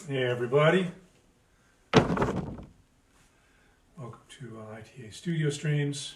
Hey everybody, welcome to ITA Studio Streams.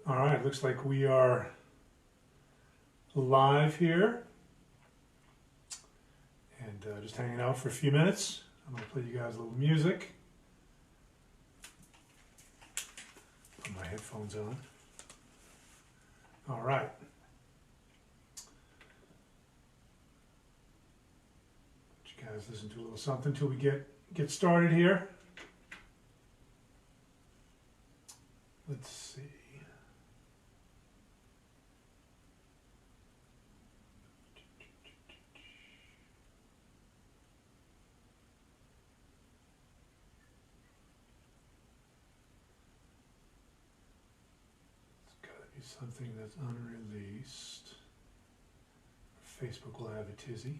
All right, looks like we are live here and just hanging out for a few minutes. I'm going to play you guys a little music. Put my headphones on. All right. Let you guys listen to a little something until we get started here. Let's see. Something that's unreleased. Facebook will have a tizzy.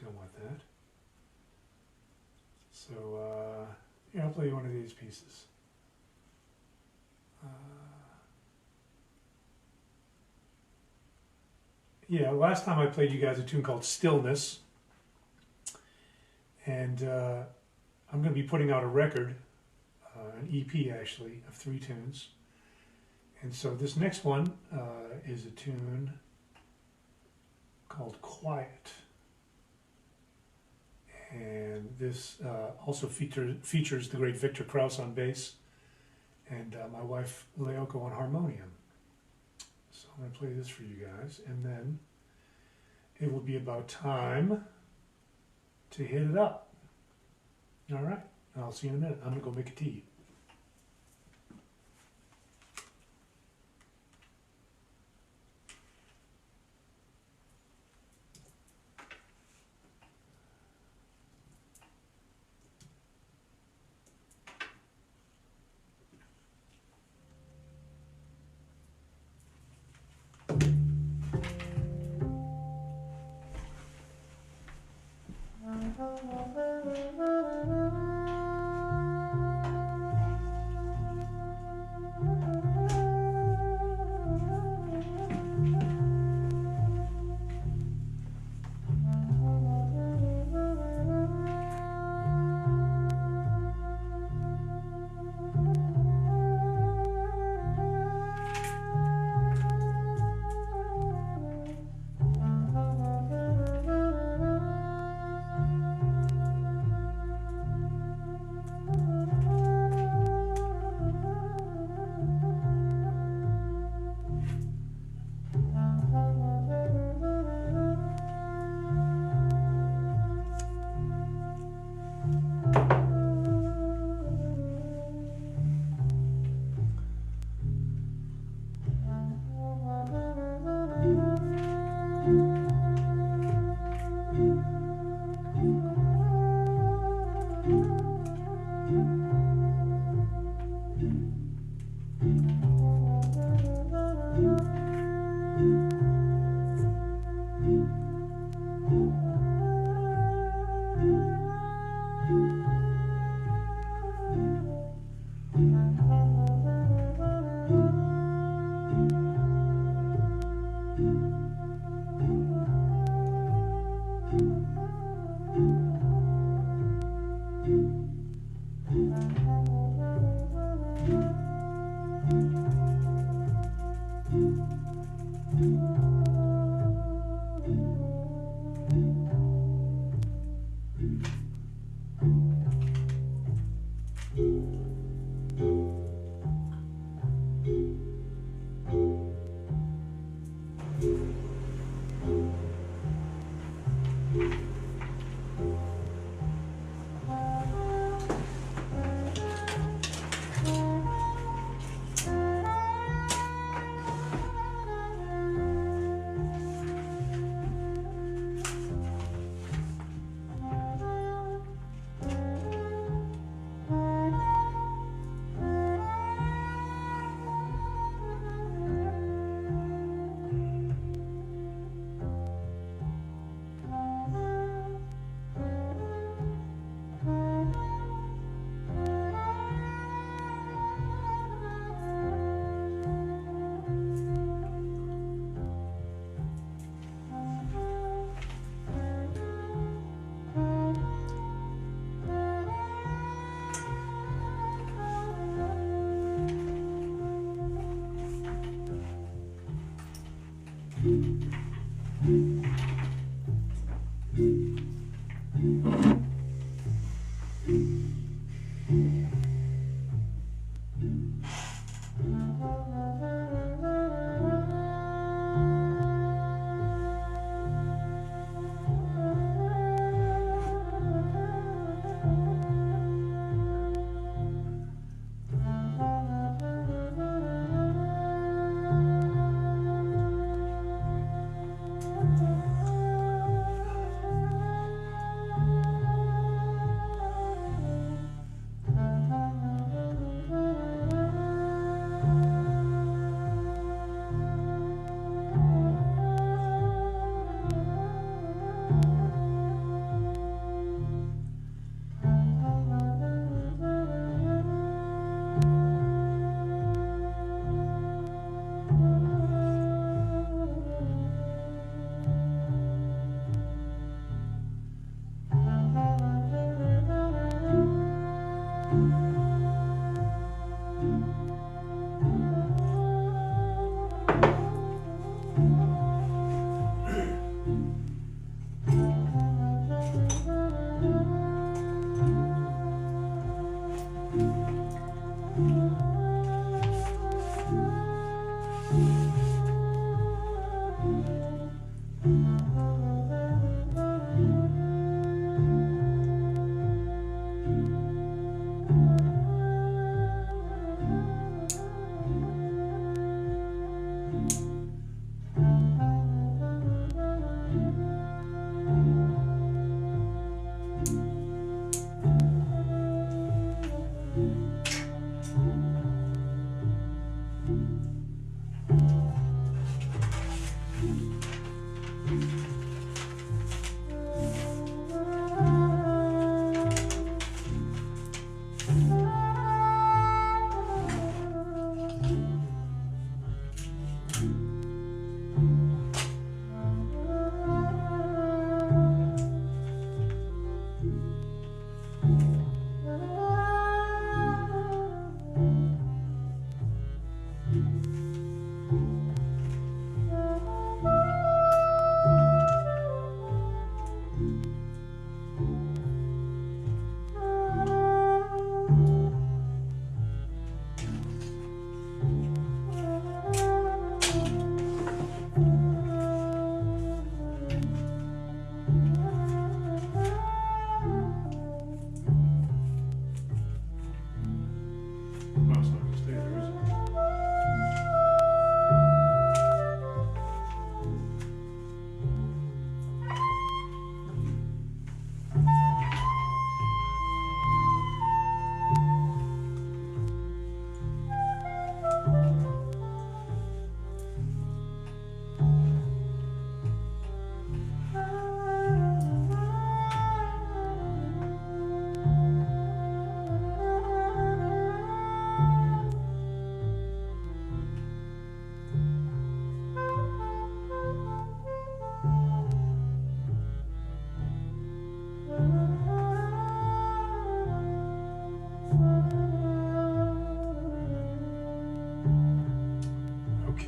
Don't want that. So, yeah, I'll play you one of these pieces. Yeah, last time I played you guys a tune called Stillness. And I'm going to be putting out a record, an EP actually, of 3 tunes. And so this next one is a tune called Quiet. And this also features the great Victor Krauss on bass and my wife Leoko on harmonium. So I'm going to play this for you guys, and then it will be about time to hit it up. All right, I'll see you in a minute. I'm going to go make a tea.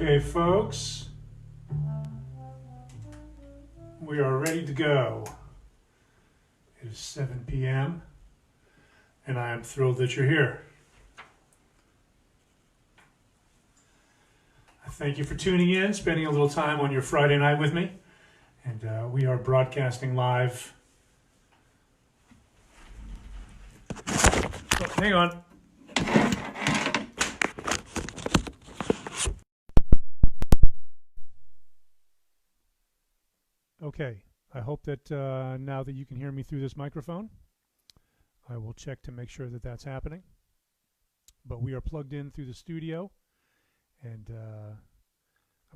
Okay, folks, We are ready to go. It is 7 p.m. and I am thrilled that you're here. I thank you for tuning in, spending a little time on your Friday night with me. And we are broadcasting live. Oh, hang on. Okay, I hope that now that you can hear me through this microphone, I will check to make sure that that's happening. But we are plugged in through the studio, and I'm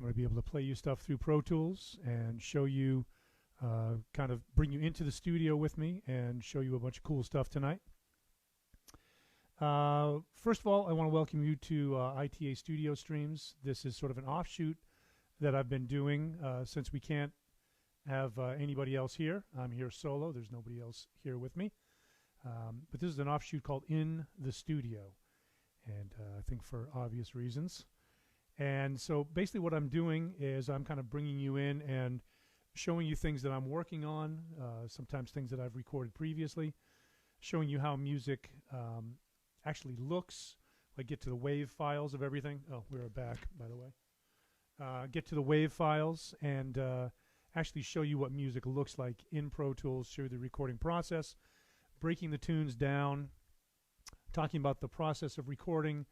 going to be able to play you stuff through Pro Tools and show you, kind of bring you into the studio with me and show you a bunch of cool stuff tonight. First of all, I want to welcome you to ITA Studio Streams. This is sort of an offshoot that I've been doing since we can't have anybody else here. I'm here solo. There's nobody else here with me. But this is an offshoot called In the Studio, and I think for obvious reasons. And so basically what I'm doing is I'm kind of bringing you in and showing you things that I'm working on, sometimes things that I've recorded previously, showing you how music actually looks, like get to the wave files of everything. Oh, we're back, by the way. Get to the wave files and actually show you what music looks like in Pro Tools, show you the recording process, breaking the tunes down, talking about the process of recording,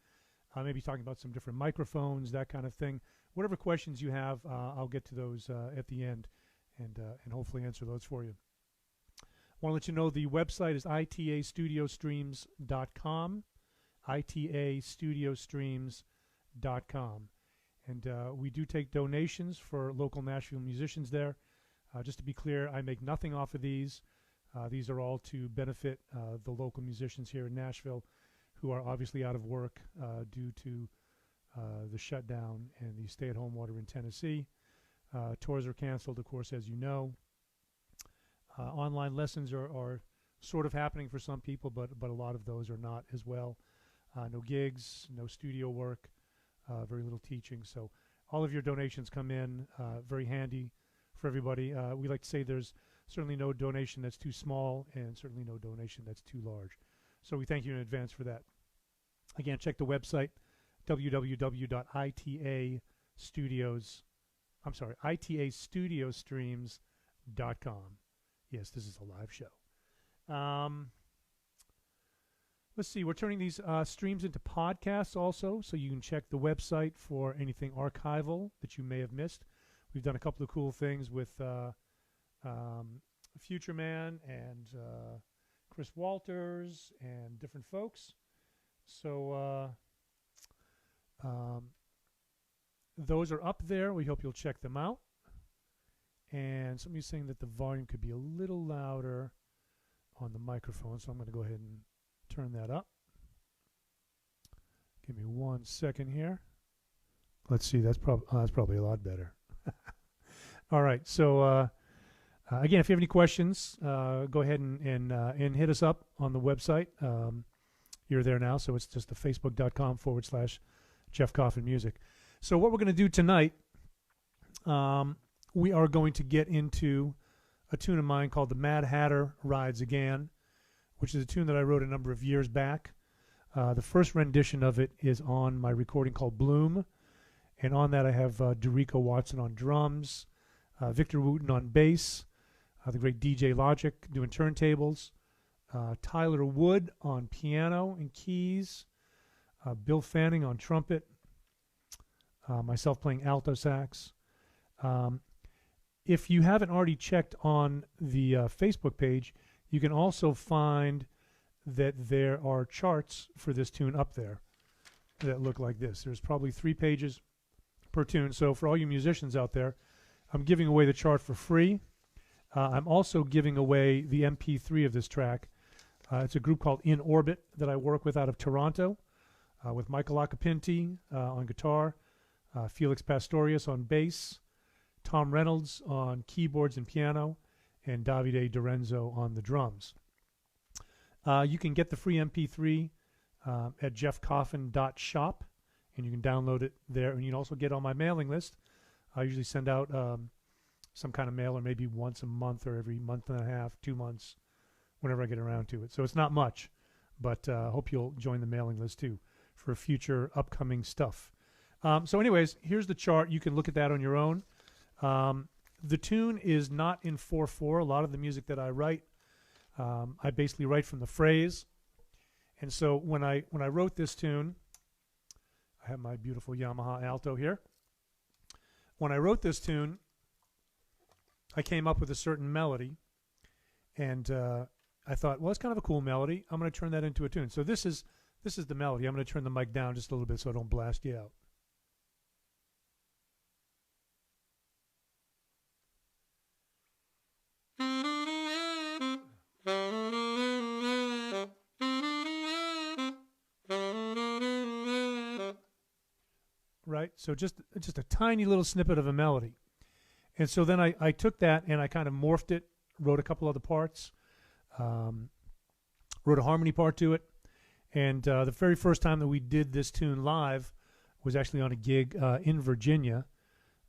maybe talking about some different microphones, that kind of thing. Whatever questions you have, I'll get to those at the end and hopefully answer those for you. I want to let you know the website is itastudiostreams.com, itastudiostreams.com. And we do take donations for local Nashville musicians there. Just to be clear, I make nothing off of these. These are all to benefit the local musicians here in Nashville who are obviously out of work due to the shutdown and the stay-at-home order in Tennessee. Tours are canceled, of course, as you know. Online lessons are sort of happening for some people, but a lot of those are not as well. No gigs, no studio work. Very little teaching. So all of your donations come in, very handy for everybody. We like to say there's certainly no donation that's too small and certainly no donation that's too large. So we thank you in advance for that. Again, check the website, itastudiostreams.com. Yes, this is a live show. Let's see, we're turning these streams into podcasts also, so you can check the website for anything archival that you may have missed. We've done a couple of cool things with Future Man and Chris Walters and different folks. So those are up there. We hope you'll check them out. And somebody's saying that the volume could be a little louder on the microphone, so I'm going to go ahead and turn that up. Give me 1 second here. Let's see, that's probably a lot better. All right, so again, if you have any questions, go ahead and hit us up on the website. You're there now, so it's just the facebook.com/Jeff Coffin Music. So what we're going to do tonight, we are going to get into a tune of mine called The Mad Hatter Rides Again, which is a tune that I wrote a number of years back. The first rendition of it is on my recording called Bloom, and on that I have Dorico Watson on drums, Victor Wooten on bass, the great DJ Logic doing turntables, Tyler Wood on piano and keys, Bill Fanning on trumpet, myself playing alto sax. If you haven't already checked on the Facebook page, you can also find that there are charts for this tune up there that look like this. There's probably 3 pages per tune. So for all you musicians out there, I'm giving away the chart for free. I'm also giving away the MP3 of this track. It's a group called In Orbit that I work with out of Toronto, with Michael Acapinti on guitar, Felix Pastorius on bass, Tom Reynolds on keyboards and piano, and Davide Dorenzo on the drums. You can get the free MP3 at jeffcoffin.shop, and you can download it there. And you can also get on my mailing list. I usually send out some kind of mailer, maybe once a month or every month and a half, 2 months, whenever I get around to it. So it's not much, but hope you'll join the mailing list too for future upcoming stuff. So anyways, here's the chart. You can look at that on your own. The tune is not in 4/4. A lot of the music that I write, I basically write from the phrase. And so when I wrote this tune, I have my beautiful Yamaha Alto here. When I wrote this tune, I came up with a certain melody, and I thought, well, it's kind of a cool melody. I'm going to turn that into a tune. So this is the melody. I'm going to turn the mic down just a little bit so I don't blast you out. Right? So just a tiny little snippet of a melody. And so then I took that and I kind of morphed it, wrote a couple other parts, wrote a harmony part to it. And the very first time that we did this tune live was actually on a gig in Virginia.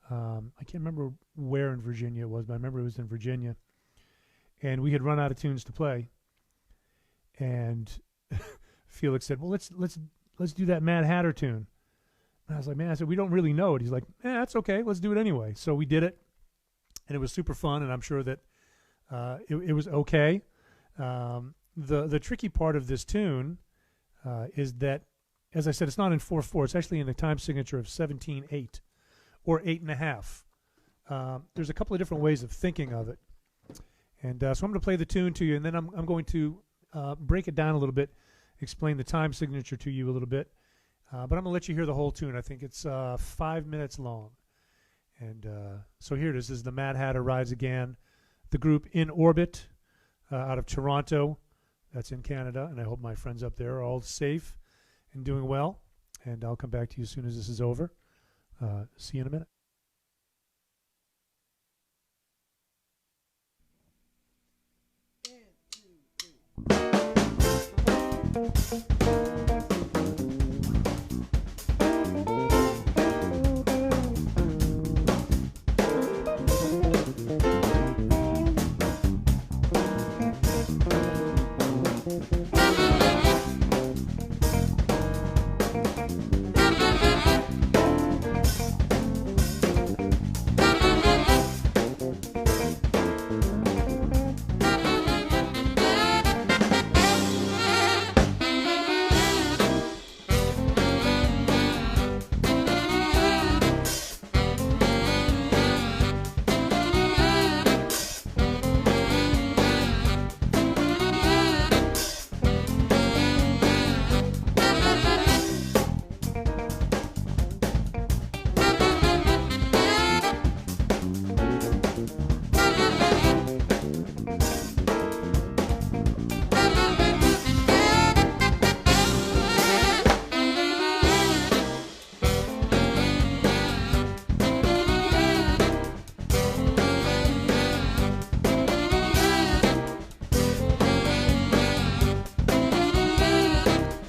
I can't remember where in Virginia it was, but I remember it was in Virginia. And we had run out of tunes to play. And Felix said, well, let's do that Mad Hatter tune. And I was like, man, I said, we don't really know it. He's like, that's okay. Let's do it anyway. So we did it, and it was super fun, and I'm sure that it was okay. The tricky part of this tune is that, as I said, it's not in 4/4. It's actually in the time signature of 17/8 or 8.5. There's a couple of different ways of thinking of it. And so I'm going to play the tune to you, and then I'm going to break it down a little bit, explain the time signature to you a little bit. But I'm going to let you hear the whole tune. I think it's 5 minutes long. And so here it is. This is the Mad Hatter Rides Again. The group In Orbit out of Toronto. That's in Canada. And I hope my friends up there are all safe and doing well. And I'll come back to you as soon as this is over. See you in a minute.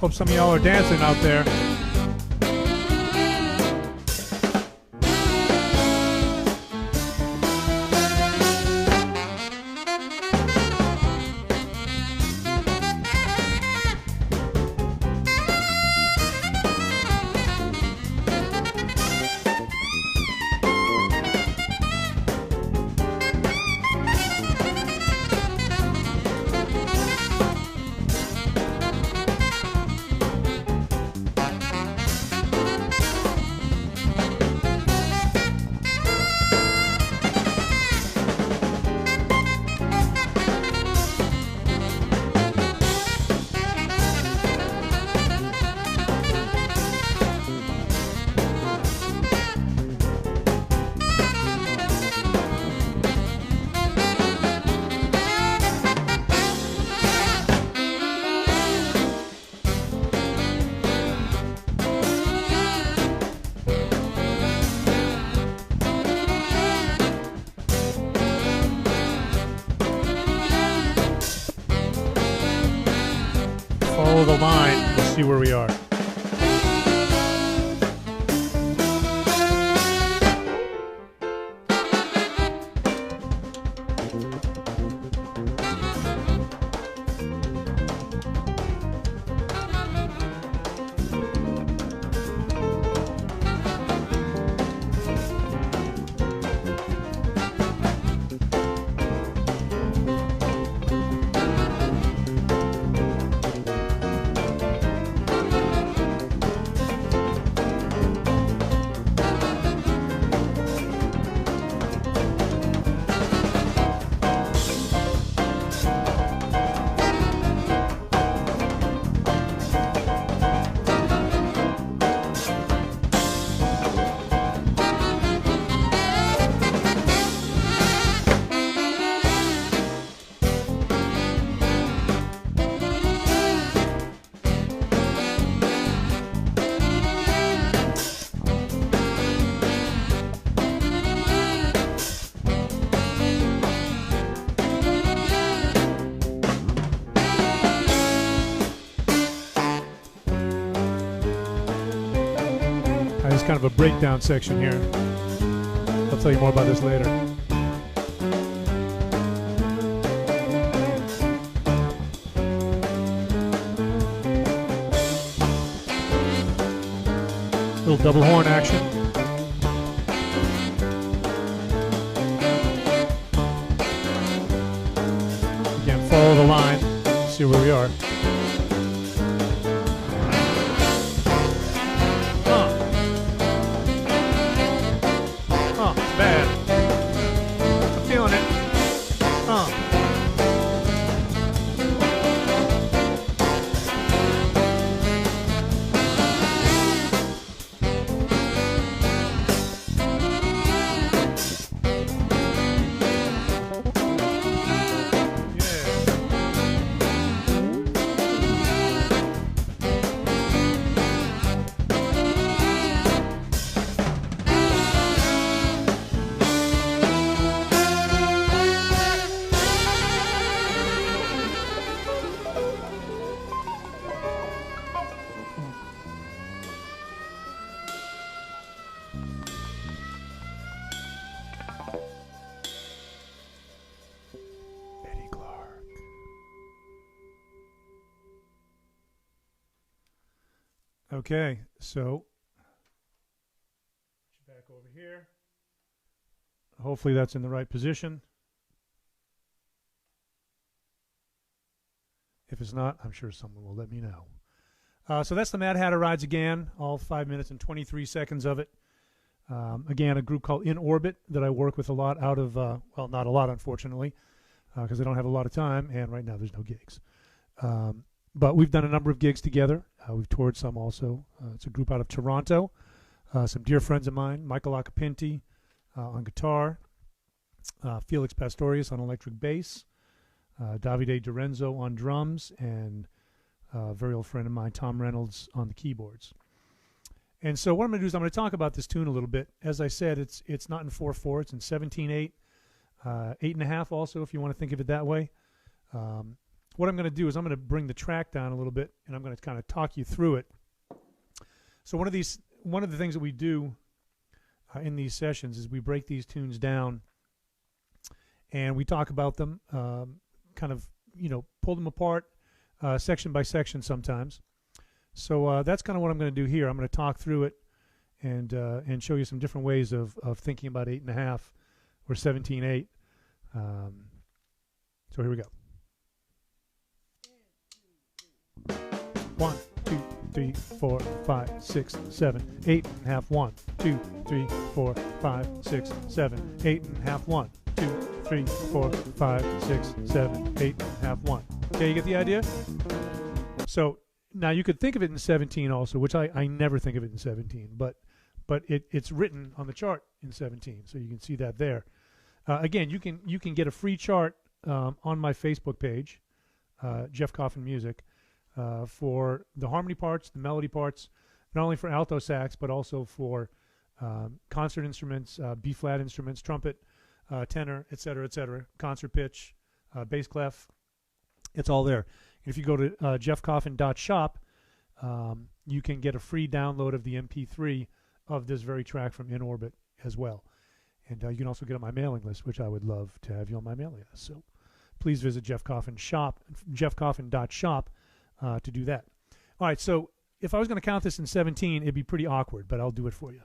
Hope some of y'all are dancing out there. Follow the line, we'll see where we are. It's kind of a breakdown section here. I'll tell you more about this later. Little double horn action. Again, follow the line. See where we are. Bad. I'm feeling it. Okay, so back over here. Hopefully that's in the right position. If it's not, I'm sure someone will let me know. So that's the Mad Hatter Rides again, all 5 minutes and 23 seconds of it. Again, a group called In Orbit that I work with a lot out of, well, not a lot, unfortunately, because I don't have a lot of time, and right now there's no gigs. But we've done a number of gigs together. We've toured some also. It's a group out of Toronto. Some dear friends of mine, Michael Acapinti on guitar, Felix Pastorius on electric bass, Davide Dorenzo on drums, and a very old friend of mine, Tom Reynolds, on the keyboards. And so what I'm going to do is I'm going to talk about this tune a little bit. As I said, it's not in 4/4, it's in 17/8, 8.5 also, if you want to think of it that way. What I'm going to do is I'm going to bring the track down a little bit, and I'm going to kind of talk you through it. So one of the things that we do in these sessions is we break these tunes down, and we talk about them, kind of, pull them apart section by section sometimes. So that's kind of what I'm going to do here. I'm going to talk through it and show you some different ways of thinking about 8.5 or 17/8. So here we go. 1, 2, 3, 4, 5, 6, 7, 8.5. 1, 2, 3, 4, 5, 6, 7, 8.5. 1, 2, 3, 4, 5, 6, 7, 8.5. 1. Okay, you get the idea? So now you could think of it in 17 also, which I never think of it in 17, but it's written on the chart in 17, so you can see that there. Again, you can get a free chart on my Facebook page, Jeff Coffin Music, for the harmony parts, the melody parts, not only for alto sax, but also for concert instruments, B-flat instruments, trumpet, tenor, etc., concert pitch, bass clef. It's all there. If you go to jeffcoffin.shop, you can get a free download of the MP3 of this very track from In Orbit as well. And you can also get on my mailing list, which I would love to have you on my mailing list. So please visit jeffcoffin.shop to do that. All right, so if I was going to count this in 17, it'd be pretty awkward, but I'll do it for you.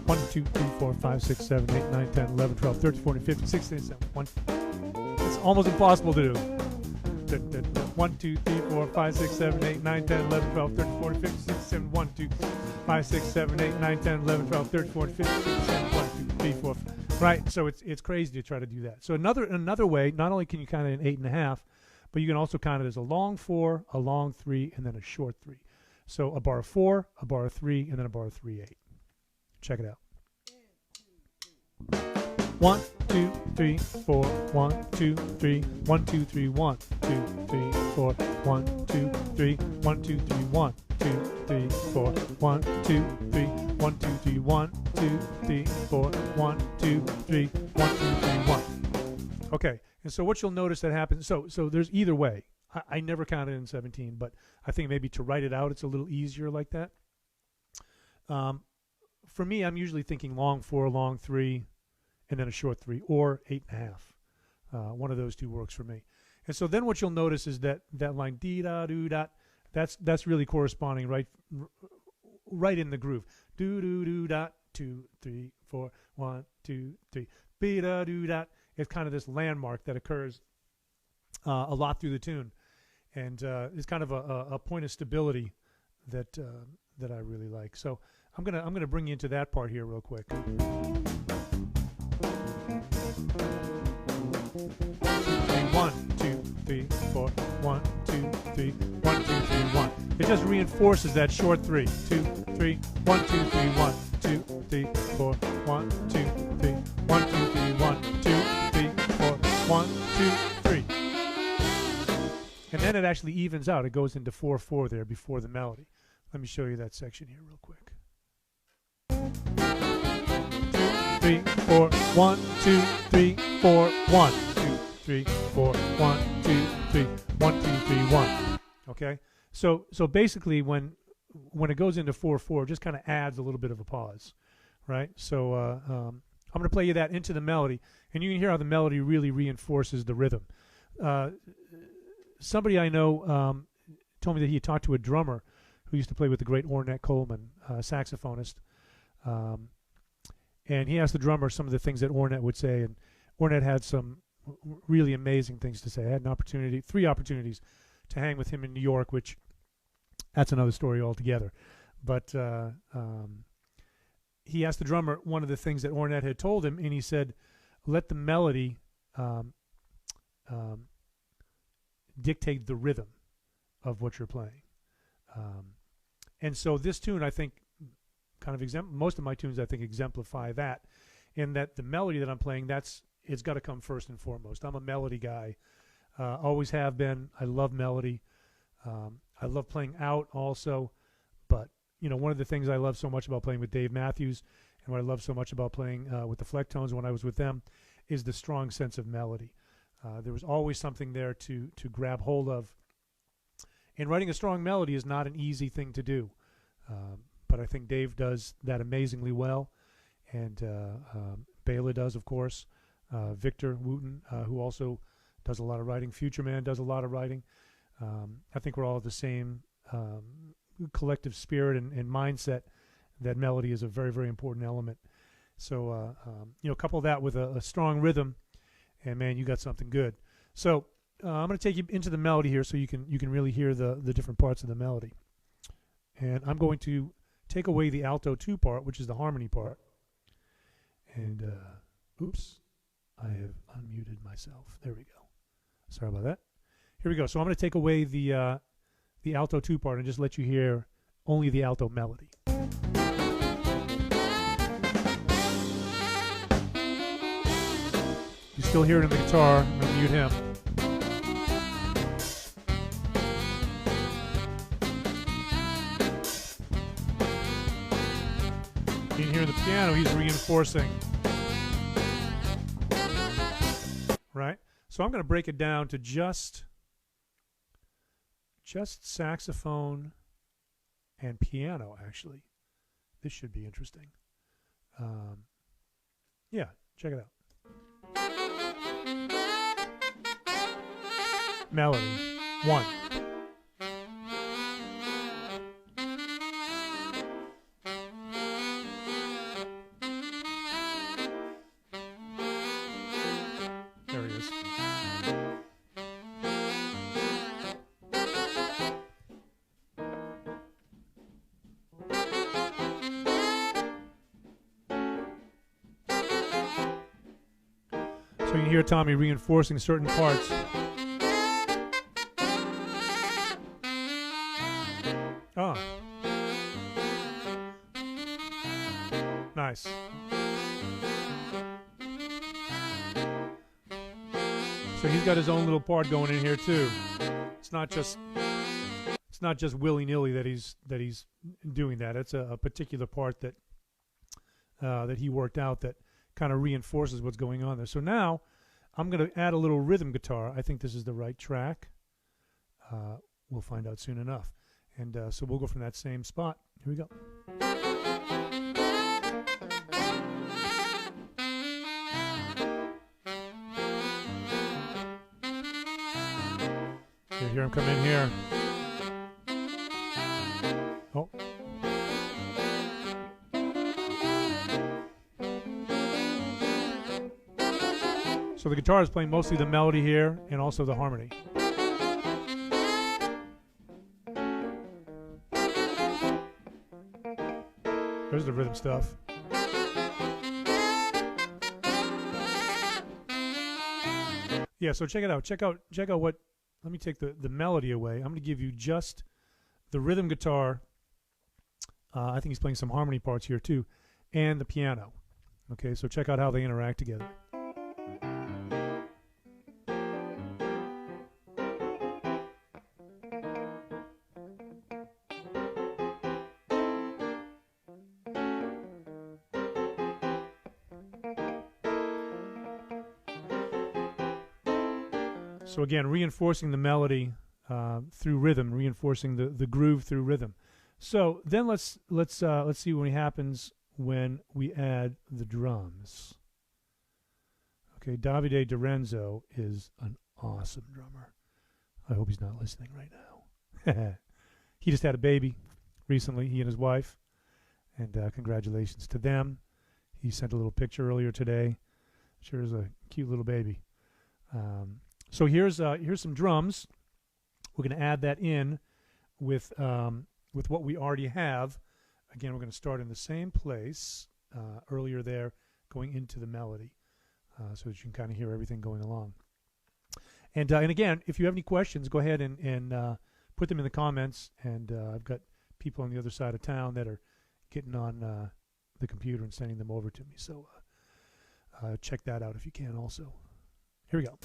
1, 2, 3, 4, 5, 6, 7, 8, 9, 10, 11, 12, 13, 14, 15, 16, 17, 1. It's almost impossible to do. 1, 2, 3, 4, 5, 6, 7, 8, 9, 10, 11, 12, 13, 14, 15, 16, 17, 1, 2, 5, 6, 7, 8, 9, 10, 11, 12, 13, 14, 15, 16, 17, 1, 2, 3, 4. Right, so it's crazy to try to do that. So another way, not only can you count it in 8.5, but you can also count it as a long 4, a long 3, and then a short 3. So a bar of 4, a bar of 3, and then a bar of 3/8. Check it out. 1, 2, 3, 4, 1, 2, 3, 1, 2, 3, 1, 2, 3, 4, 1, 2, 3, 1, 2, 3, 1, 2, 3, 4, 1, 2, 3, 1, 2, 3, 1, 2, 3, 4, 1, 2, 3, 1, 2, 3, 1. Okay, and so what you'll notice that happens, so there's either way. I never counted in 17, but I think maybe to write it out, it's a little easier like that. For me, I'm usually thinking long 4, long 3, and then a short 3, or 8.5. One of those two works for me. And so then what you'll notice is that line dee da doo da, that's really corresponding right in the groove. Do do do da 2 3 4 1 2 3 be da do da. It's kind of this landmark that occurs a lot through the tune, and it's kind of a point of stability that I really like. So I'm gonna bring you into that part here real quick. 1 2 3 4 1 2 3 1 2 3 1. It just reinforces that short 3 2 3 1 2 3 1 2 3 4 1 2 3 1 2 3 1 2 3 4 1 2 3. And then it actually evens out. It goes into 4/4 there before the melody. Let me show you that section here real quick. 2 3 4 1 2 3 4 1 2 3 4 1 2 3 1 2 3 1. Okay, so basically when it goes into 4/4, it just kind of adds a little bit of a pause, right? So I'm going to play you that into the melody, and you can hear how the melody really reinforces the rhythm. Somebody I know told me that he talked to a drummer who used to play with the great Ornette Coleman, saxophonist, and he asked the drummer some of the things that Ornette would say, and Ornette had some really amazing things to say. I had an 3 opportunities to hang with him in New York, which that's another story altogether. But he asked the drummer one of the things that Ornette had told him, and he said, let the melody dictate the rhythm of what you're playing. And so this tune, I think, kind of most of my tunes, I think, exemplify that, in that the melody that I'm playing, it's got to come first and foremost. I'm a melody guy, always have been. I love melody. I love playing out also, but one of the things I love so much about playing with Dave Matthews, and what I love so much about playing with the Flecktones when I was with them, is the strong sense of melody. There was always something there to grab hold of. And writing a strong melody is not an easy thing to do, but I think Dave does that amazingly well, and Bela does, of course. Victor Wooten, who also does a lot of writing. Future Man does a lot of writing. I think we're all the same collective spirit and mindset that melody is a very, very important element. So, couple that with a strong rhythm, and man, you got something good. So I'm going to take you into the melody here, so you can really hear the different parts of the melody. And I'm going to take away the alto 2 part, which is the harmony part. And oops, I have unmuted myself. There we go. Sorry about that. Here we go. So I'm going to take away the alto 2 part and just let you hear only the alto melody. You still hear it in the guitar. I'm going to mute him. You can hear the piano. He's reinforcing. Right? So I'm going to break it down to just saxophone and piano, actually. This should be interesting. Yeah, check it out. Melody 1. There he is. So you hear Tommy reinforcing certain parts. Oh. Nice. So he's got his own little part going in here too. It's not just willy-nilly that he's doing that. It's a particular part that he worked out that kind of reinforces what's going on there. So now I'm going to add a little rhythm guitar. I think this is the right track. We'll find out soon enough. And so we'll go from that same spot. Here we go. You hear him come in here. Oh. So the guitar is playing mostly the melody here and also the harmony. There's the rhythm stuff. Yeah, so check it out. Check out what, let me take the melody away. I'm going to give you just the rhythm guitar. I think he's playing some harmony parts here too, and the piano. Okay, so check out how they interact together. So again, reinforcing the melody through rhythm, reinforcing the groove through rhythm. So then let's see what happens when we add the drums. Okay, Davide Dorenzo is an awesome drummer. I hope he's not listening right now. He just had a baby recently, he and his wife, and congratulations to them. He sent a little picture earlier today. Sure is a cute little baby. So here's some drums. We're going to add that in with what we already have. Again, we're going to start in the same place earlier there, going into the melody, so that you can kind of hear everything going along. And again, if you have any questions, go ahead and put them in the comments. And I've got people on the other side of town that are getting on the computer and sending them over to me. So check that out if you can also. Here we go.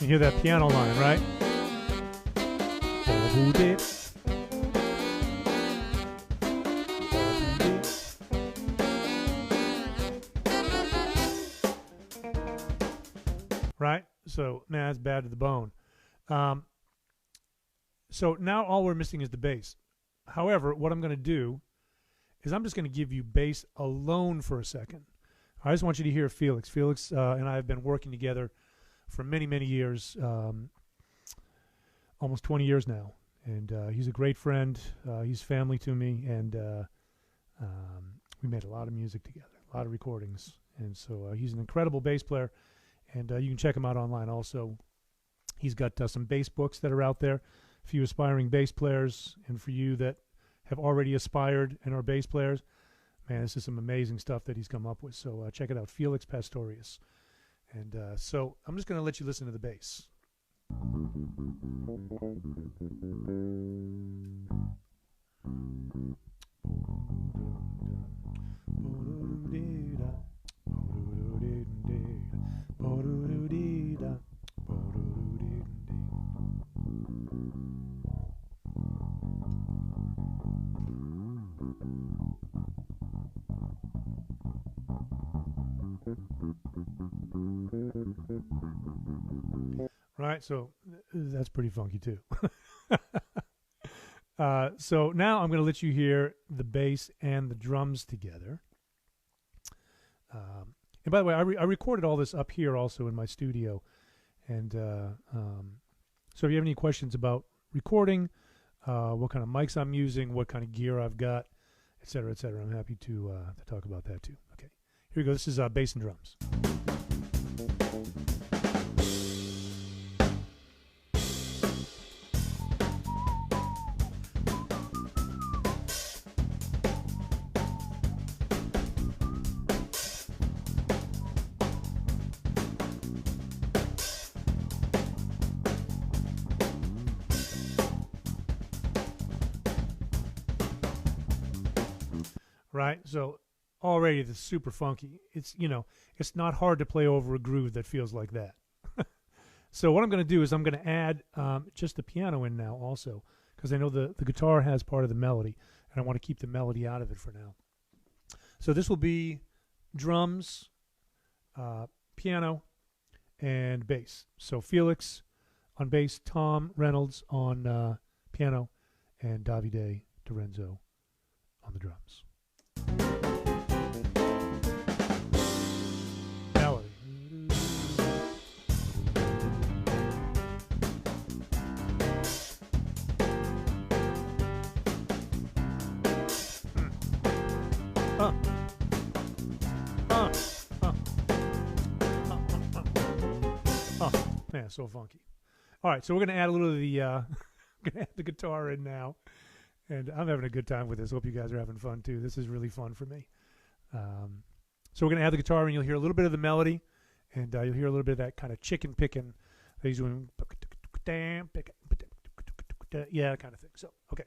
You hear that piano line, right? Right? So, man, that's bad to the bone. So now all we're missing is the bass. However, what I'm going to do is I'm just going to give you bass alone for a second. I just want you to hear Felix. Felix and I have been working together for many, many years, almost 20 years now. And he's a great friend. He's family to me. And we made a lot of music together, a lot of recordings. And so he's an incredible bass player. And you can check him out online also. He's got some bass books that are out there for you aspiring bass players, and for you that have already aspired and are bass players. Man, this is some amazing stuff that he's come up with. So check it out, Felix Pastorius. And so I'm just going to let you listen to the bass. Right, so that's pretty funky too. So now I'm going to let you hear the bass and the drums together. And by the way, I recorded all this up here also in my studio. And so if you have any questions about recording, what kind of mics I'm using, what kind of gear I've got, et cetera, I'm happy to talk about that too. Okay, here we go. This is bass and drums. Right, so already it's super funky. It's, you know, it's not hard to play over a groove that feels like that. So what I'm going to do is I'm going to add just the piano in now also, because I know the guitar has part of the melody, and I want to keep the melody out of it for now. So this will be drums, piano, and bass. So Felix on bass, Tom Reynolds on piano, and Davide Dorenzo on the drums. Melody. Man, so funky. All right, so we're going to add a little of the going to add the guitar in now. And I'm having a good time with this. Hope you guys are having fun too. This is really fun for me. So we're going to add the guitar, and you'll hear a little bit of the melody, and you'll hear a little bit of that kind of chicken picking that he's doing. Yeah, kind of thing. So, okay.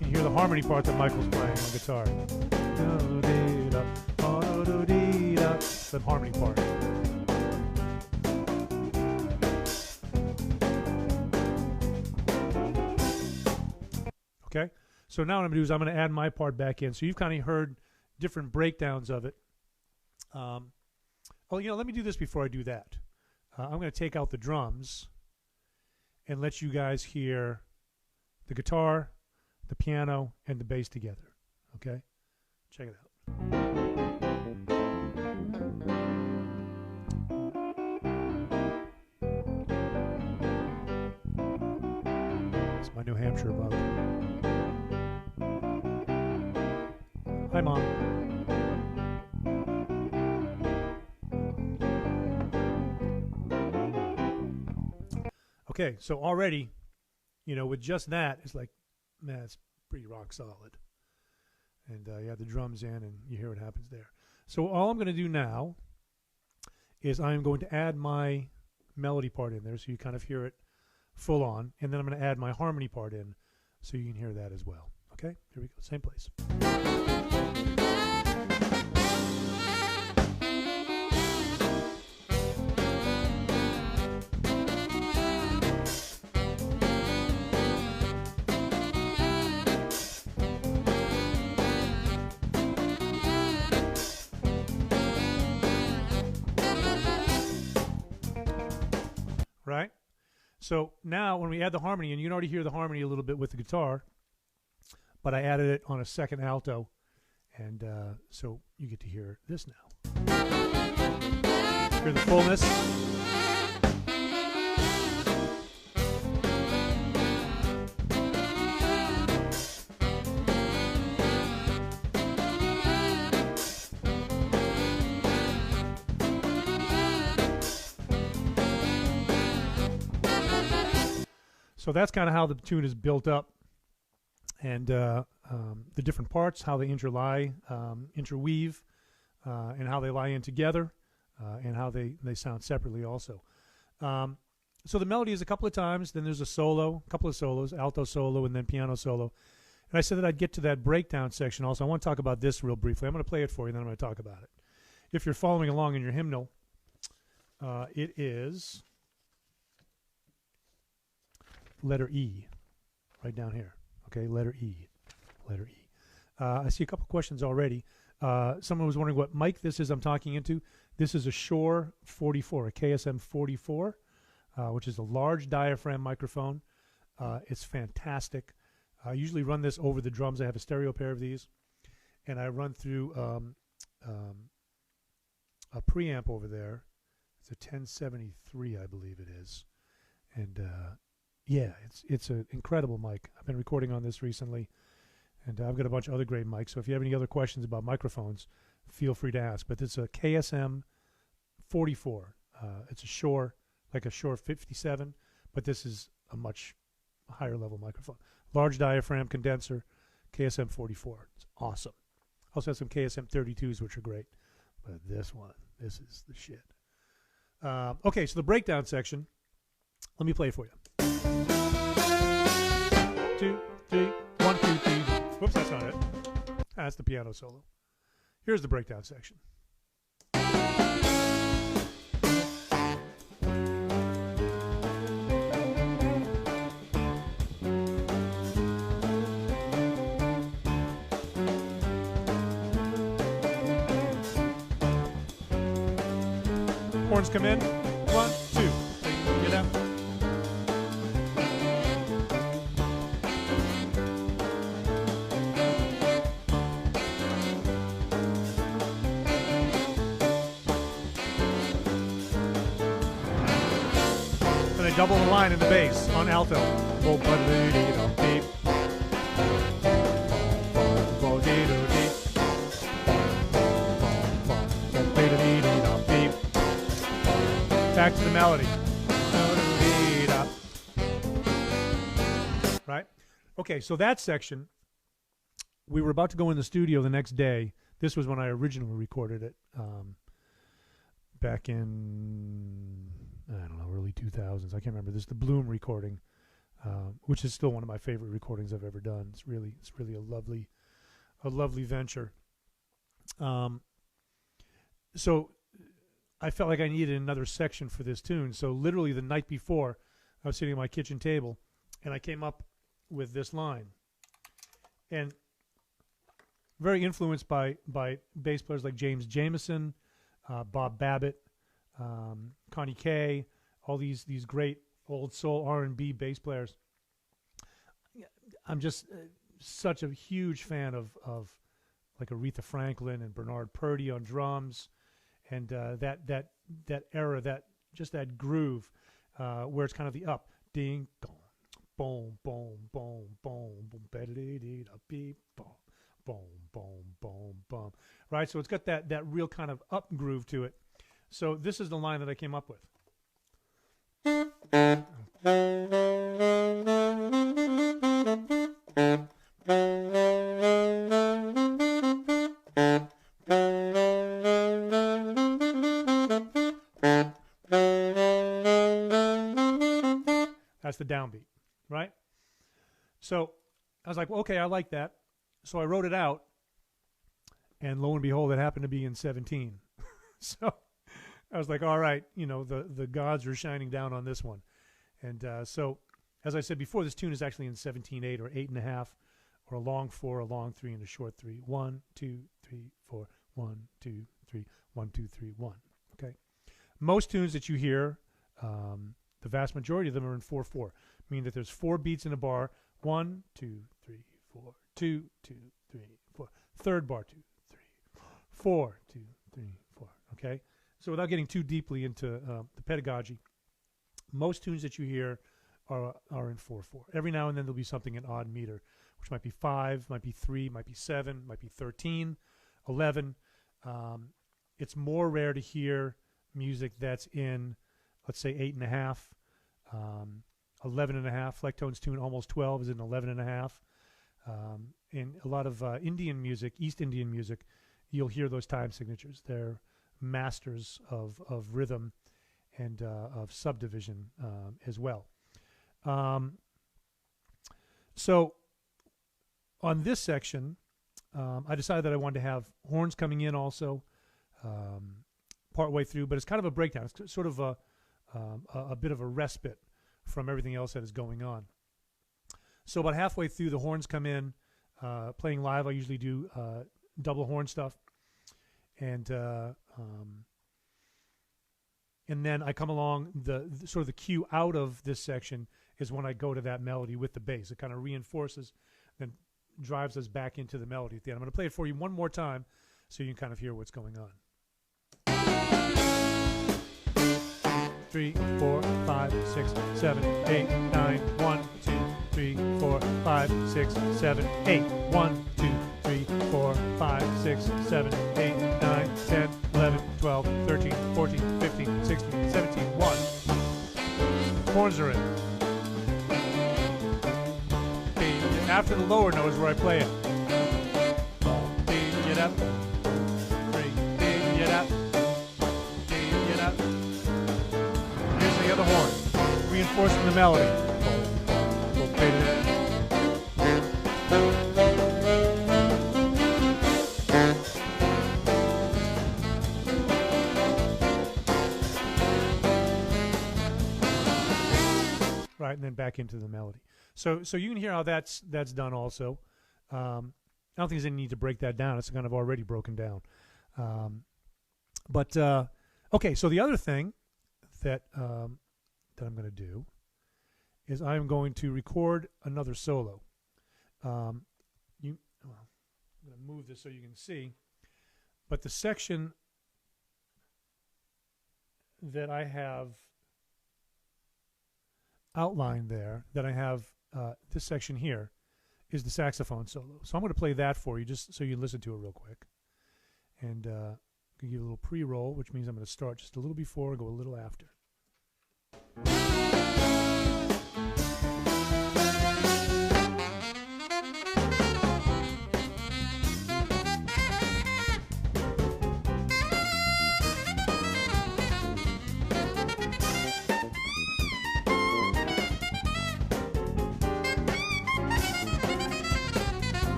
You hear the harmony part that Michael's playing on guitar. The harmony part. Okay, so now what I'm going to do is I'm going to add my part back in. So you've kind of heard different breakdowns of it. Oh, let me do this before I do that. I'm going to take out the drums and let you guys hear the guitar, the piano, and the bass together. Okay, check it out. It's my New Hampshire bug. Hi, Mom. Okay, so already, with just that, it's like, man, it's pretty rock solid. And you have the drums in, and you hear what happens there. So all I'm going to do now is I'm going to add my melody part in there, so you kind of hear it full on, and then I'm going to add my harmony part in, so you can hear that as well. Okay, here we go, same place. Right? So now when we add the harmony, and you can already hear the harmony a little bit with the guitar, but I added it on a second alto, and so you get to hear this now. Hear the fullness. So that's kind of how the tune is built up, and the different parts, how they interweave, and how they lie in together, and how they sound separately also. So the melody is a couple of times, then there's a solo, a couple of solos, alto solo, and then piano solo. And I said that I'd get to that breakdown section also. I want to talk about this real briefly. I'm going to play it for you, and then I'm going to talk about it. If you're following along in your hymnal, it is letter E, right down here. Okay, letter E, letter E. I see a couple questions already. Someone was wondering what mic this is I'm talking into. This is a Shure 44, a KSM 44, which is a large diaphragm microphone. It's fantastic. I usually run this over the drums. I have a stereo pair of these, and I run through a preamp over there. It's a 1073, I believe it is, and yeah, it's an incredible mic. I've been recording on this recently, and I've got a bunch of other great mics. So if you have any other questions about microphones, feel free to ask. But it's a KSM 44. It's a Shure, like a Shure 57, but this is a much higher level microphone. Large diaphragm condenser, KSM 44. It's awesome. Also have some KSM 32s, which are great. But this is the shit. Okay, so the breakdown section, let me play it for you. 2, 3, 1, 2, 3. Whoops, that's not it. That's the piano solo. Here's the breakdown section. Horns come in. 1, 2, 3, get up. And they double the line in the bass on alto. Back to the melody. Right? Okay, so that section, we were about to go in the studio the next day. This was when I originally recorded it, back in, I don't know, early 2000s. I can't remember. This is the Bloom recording, which is still one of my favorite recordings I've ever done. It's really a lovely venture. So I felt like I needed another section for this tune. So literally the night before, I was sitting at my kitchen table, and I came up with this line. And very influenced by bass players like James Jameson, Bob Babbitt, Connie Kay, all these great old soul R&B bass players. I'm just such a huge fan of like Aretha Franklin and Bernard Purdie on drums. And that era, that groove, where it's kind of the up, ding, dong, boom, boom, boom, boom, boom, beep, boom, boom, boom, boom, boom. Right, so it's got that real kind of up groove to it. So this is the line that I came up with. That's the downbeat, right? So I was like, well, okay, I like that. So I wrote it out, and lo and behold, it happened to be in 17. So I was like, all right, you know, the gods are shining down on this one. And so, as I said before, this tune is actually in 17/8 or 8.5, or a long 4, a long 3, and a short 3. 1, 2, 3, 4, 1, 2, 3, 1, 2, 3, 1. Okay. Most tunes that you hear, the vast majority of them are in 4/4, meaning that there's 4 beats in a bar. 1, 2, 3, 4, 2, 2, 3, 4. Third bar, 2, 3, 4, 2, 3, 4. Okay. So without getting too deeply into the pedagogy, most tunes that you hear are in 4/4. Every now and then there'll be something in odd meter, which might be 5, might be 3, might be 7, might be 13, 11. It's more rare to hear music that's in, let's say, 8.5, 11.5. Flecktone's tune Almost 12 is in 11.5. In a lot of Indian music, East Indian music, you'll hear those time signatures. They're masters of rhythm and of subdivision as well. So on this section, I decided that I wanted to have horns coming in also partway through, but it's kind of a breakdown. It's sort of a bit of a respite from everything else that is going on. So about halfway through, the horns come in. Playing live, I usually do double horn stuff. And then I come along, the sort of the cue out of this section is when I go to that melody with the bass. It kind of reinforces, then drives us back into the melody at the end. I'm going to play it for you one more time so you can kind of hear what's going on. 3, 4, 5, 6, 7, 8, 9, 1, 2, 3, 4, 5, 6, 7, 8, 1, 2, 3, 4, 5, 6, 7, 8, 9, 10, 11, 12, 13, 14, 15, 16, 17, 1. Horns are in. After the lower note is where I play it. Get up. 3, get up. Get up. Here's the other horn, reinforcing the melody. Right, and then back into the melody. So you can hear how that's done also. I don't think there's any need to break that down. It's kind of already broken down. But Okay, so the other thing that that I'm going to do is I'm going to record another solo. I'm going to move this so you can see, but the section that I have outlined there, that I have this section here, is the saxophone solo. So I'm going to play that for you just so you listen to it real quick. And give you a little pre-roll, which means I'm going to start just a little before and go a little after.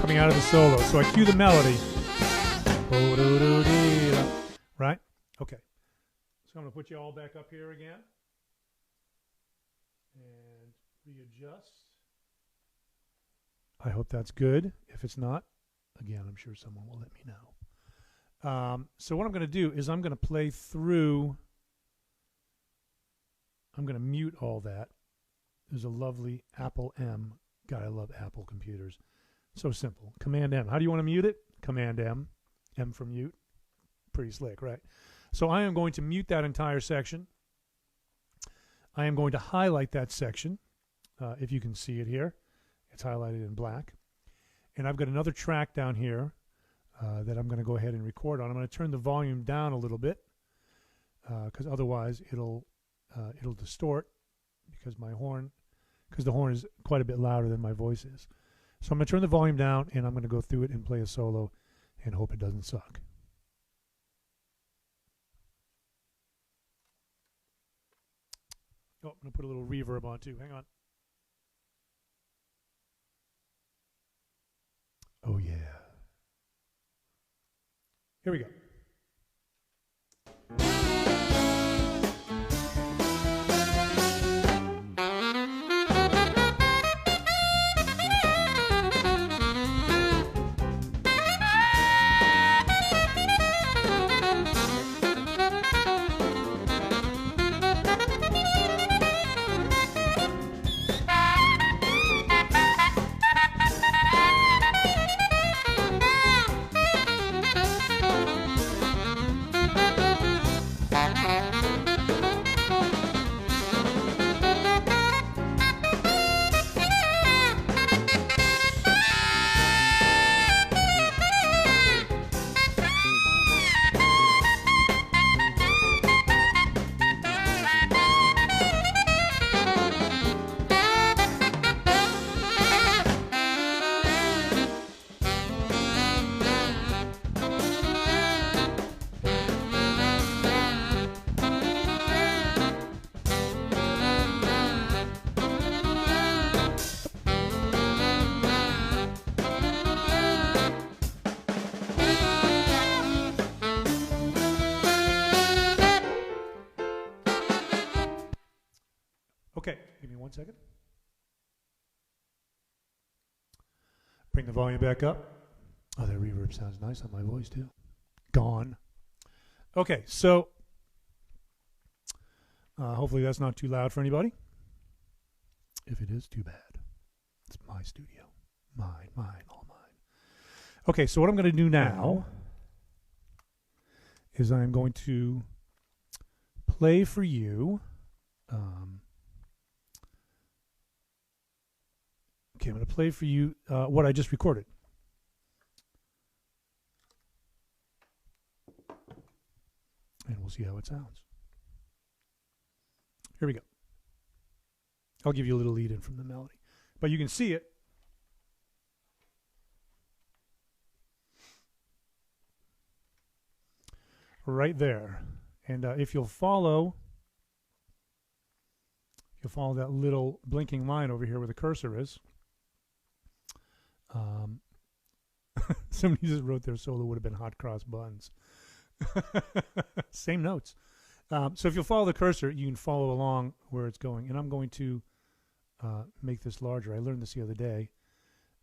Coming out of the solo. So I cue the melody. Right? Okay. So I'm going to put you all back up here again. And readjust. I hope that's good. If it's not, again, I'm sure someone will let me know. So what I'm going to do is I'm going to play through. I'm going to mute all that. There's a lovely Apple M. God, I love Apple computers. So simple. Command M. How do you want to mute it? Command M. M for mute. Pretty slick, right? So I am going to mute that entire section. I am going to highlight that section. If you can see it here. It's highlighted in black. And I've got another track down here that I'm going to go ahead and record on. I'm going to turn the volume down a little bit because otherwise it'll distort because the horn is quite a bit louder than my voice is. So I'm going to turn the volume down, and I'm going to go through it and play a solo and hope it doesn't suck. Oh, I'm going to put a little reverb on too. Hang on. Oh, yeah. Here we go. Okay, give me 1 second. Bring the volume back up. Oh, that reverb sounds nice on my voice too. Gone. Okay, so hopefully that's not too loud for anybody. If it is, too bad. It's my studio. Mine, all mine. Okay, so what I'm going to do now is I'm going to play for you. Okay, I'm going to play for you what I just recorded. And we'll see how it sounds. Here we go. I'll give you a little lead in from the melody. But you can see it. Right there. And if you'll follow you follow that little blinking line over here where the cursor is, somebody just wrote their solo would have been hot cross buns. Same notes. So if you'll follow the cursor, you can follow along where it's going. And I'm going to make this larger. I learned this the other day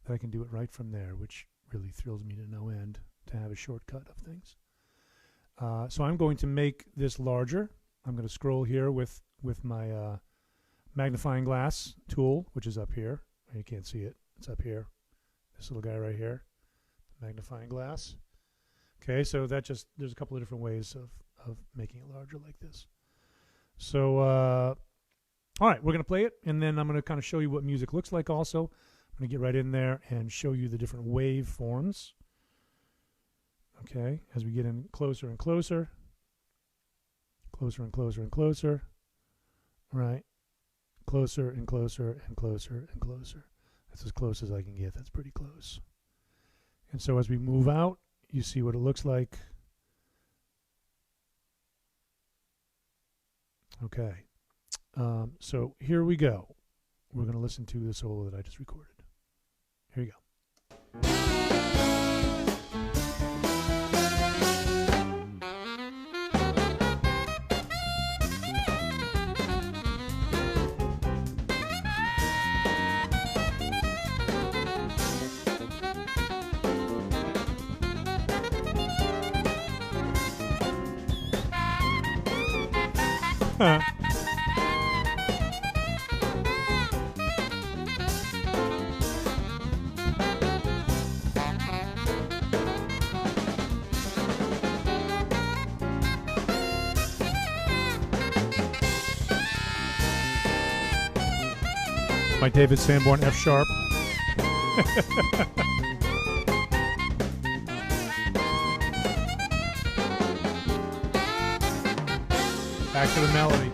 that I can do it right from there, which really thrills me to no end to have a shortcut of things. So I'm going to make this larger. I'm going to scroll here with my magnifying glass tool, which is up here. You can't see it. It's up here. This little guy right here, magnifying glass. Okay, so that just, there's a couple of different ways of making it larger like this. So, all right, we're going to play it, and then I'm going to kind of show you what music looks like also. I'm going to get right in there and show you the different wave forms. Okay, as we get in closer and closer. Closer and closer and closer. Right. Closer and closer and closer and closer. That's as close as I can get. That's pretty close. And so as we move out, you see what it looks like. Okay. So here we go. We're going to listen to the solo that I just recorded. Here you go. My David Sanborn F sharp. Back to the melody.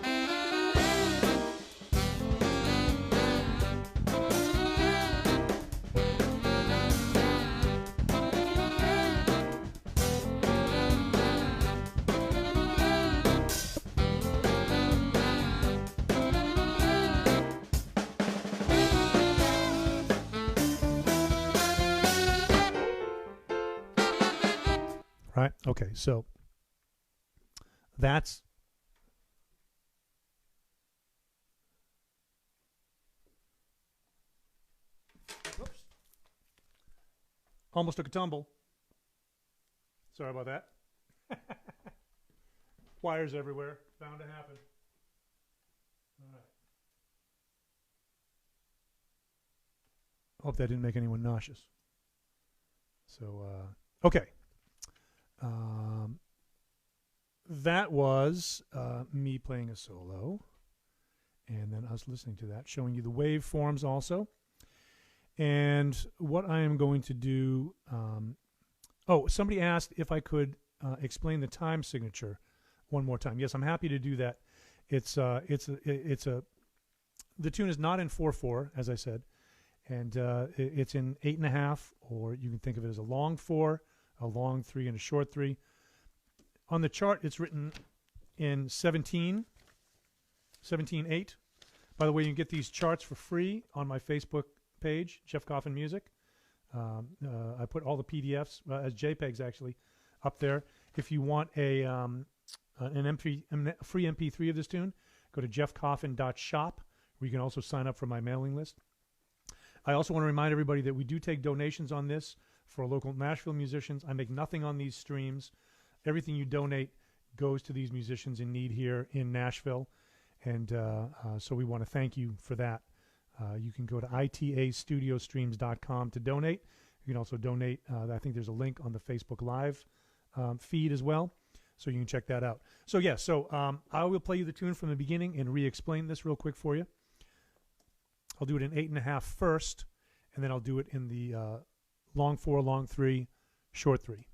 Right? Okay, so that's oops. Almost took a tumble. Sorry about that. Wires everywhere. Bound to happen. All right. Hope that didn't make anyone nauseous. So, okay. That was me playing a solo, and then us listening to that, showing you the waveforms also. And what I am going to do, oh, somebody asked if I could explain the time signature one more time. Yes, I'm happy to do that. The tune is not in 4/4, as I said, and it's in 8.5, or you can think of it as a long 4, a long 3, and a short 3. On the chart, it's written in 17/8. By the way, you can get these charts for free on my Facebook page, Jeff Coffin Music. I put all the PDFs as JPEGs actually up there. If you want a free MP3 of this tune, go to jeffcoffin.shop, where you can also sign up for my mailing list. I also want to remind everybody that we do take donations on this for local Nashville musicians. I make nothing on these streams. Everything you donate goes to these musicians in need here in Nashville, and so we want to thank you for that. You can go to itastudiostreams.com to donate. You can also donate. I think there's a link on the Facebook Live feed as well, so you can check that out. So yeah, I will play you the tune from the beginning and re-explain this real quick for you. I'll do it in 8.5 first, and then I'll do it in the long 4, long 3, short 3.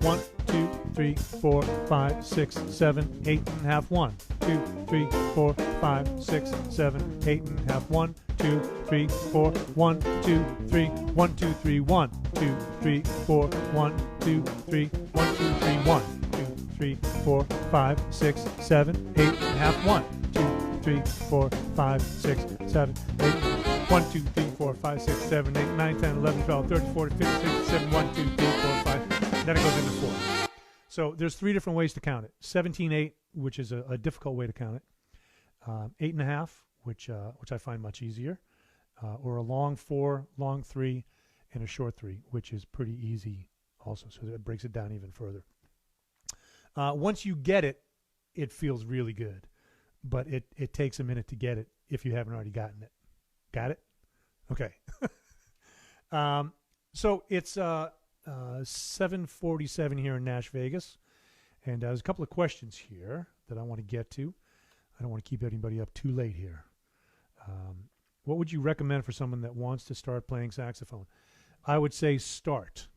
1, 2, 3, 4, 5, 6, 7, 8.5. 1, 2, 3, 4, 5, 6, 7, 8.5. 1, 2, 3, 4, 1, 2, 3, 1, 2, 3, 1, 2, 3, 4, 1, 2, 3, 1, 2, 3, 1, 2, 3, 4, 5, 6, 7, 8 and a half. 1, 2, 3, 4, 5, 6, 7, 8. 1, 2, 3, 4, 5, 6, 7, 8, 9, 10, 11, 12, 13, 14, 15, 16, 17, 1, 2, 3, 4, 5. Then it goes into 4. So there's 3 different ways to count it. 17/8, which is a difficult way to count it. 8 and a half, which I find much easier. Or a long 4, long 3, and a short 3, which is pretty easy also. So that breaks it down even further. Once you get it, it feels really good. But it takes a minute to get it if you haven't already gotten it. Got it? Okay. So it's 7:47 here in Nash Vegas. And there's a couple of questions here that I want to get to. I don't want to keep anybody up too late here. What would you recommend for someone that wants to start playing saxophone? I would say start.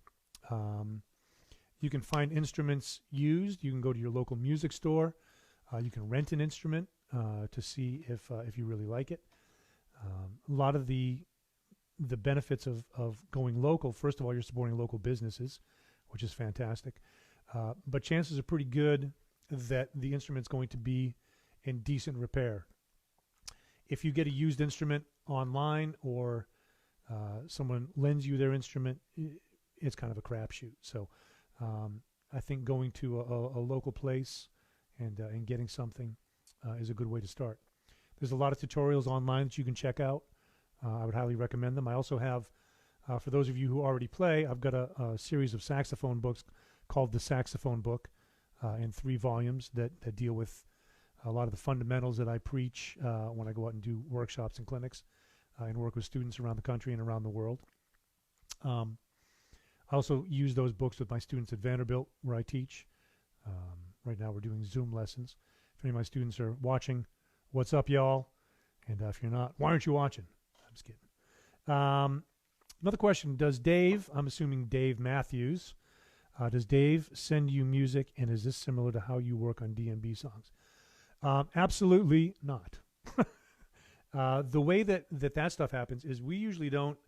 You can find instruments used. You can go to your local music store. You can rent an instrument to see if you really like it. A lot of the benefits of going local, first of all, you're supporting local businesses, which is fantastic. But chances are pretty good that the instrument's going to be in decent repair. If you get a used instrument online or someone lends you their instrument, it's kind of a crapshoot. So I think going to a local place and getting something is a good way to start. There's a lot of tutorials online that you can check out. I would highly recommend them. I also have, for those of you who already play, I've got a series of saxophone books called The Saxophone Book in 3 volumes that deal with a lot of the fundamentals that I preach when I go out and do workshops and clinics and work with students around the country and around the world. I also use those books with my students at Vanderbilt where I teach. Right now we're doing Zoom lessons. If any of my students are watching, what's up, y'all? And if you're not, why aren't you watching? I'm just kidding. Another question, does Dave, I'm assuming Dave Matthews, does Dave send you music, and is this similar to how you work on D&B songs? Absolutely not. The way that stuff happens is we usually don't,